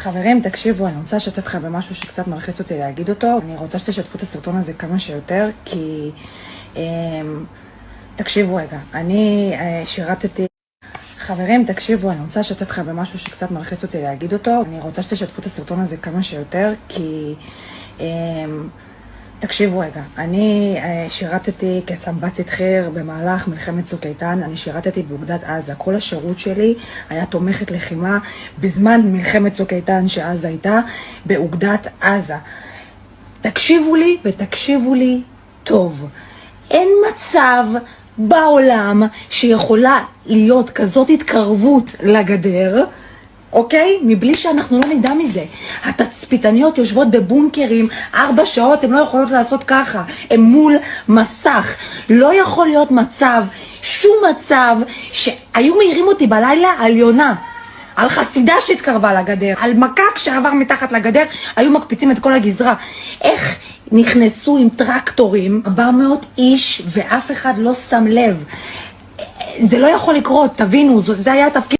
חברים, תקשיבו, אני רוצה לשתף לכם במשהו שקצת מלחיץ אותי להגיד אותו. אני רוצה שתשתפו את הסרטון הזה כמה שיותר, כי... תקשיבו רגע, אני שירתתי... חברים, תקשיבו, אני רוצה לשתף לכם במשהו שקצת מלחיץ אותי להגיד אותו. אני רוצה שתשתפו את הסרטון הזה כמה שיותר, כי... תקשיבו רגע, אני שירתתי כסמב"צית חי"ר במהלך מלחמת צוק איתן. אני שירתתי באוגדת עזה. כל השירות שלי היה תומכת לחימה בזמן מלחמת צוק איתן שעזה הייתה באוגדת עזה. תקשיבו לי ותקשיבו לי טוב. אין מצב בעולם שיכולה להיות כזאת התקרבות לגדר, אוקיי? מבלי שאנחנו לא נדע מזה. התצפיתניות יושבות בבונקרים 4 שעות, הן לא יכולות לעשות ככה, הן מול מסך. לא יכול להיות מצב, שום מצב, שהיו מעירים אותי בלילה על יונה, על חסידה שהתקרבה לגדר, על מקק שעבר מתחת לגדר, היו מקפיצים את כל הגזרה. איך נכנסו עם טרקטורים 400 איש ואף אחד לא שם לב? זה לא יכול לקרות, תבינו, זה היה התפקיד.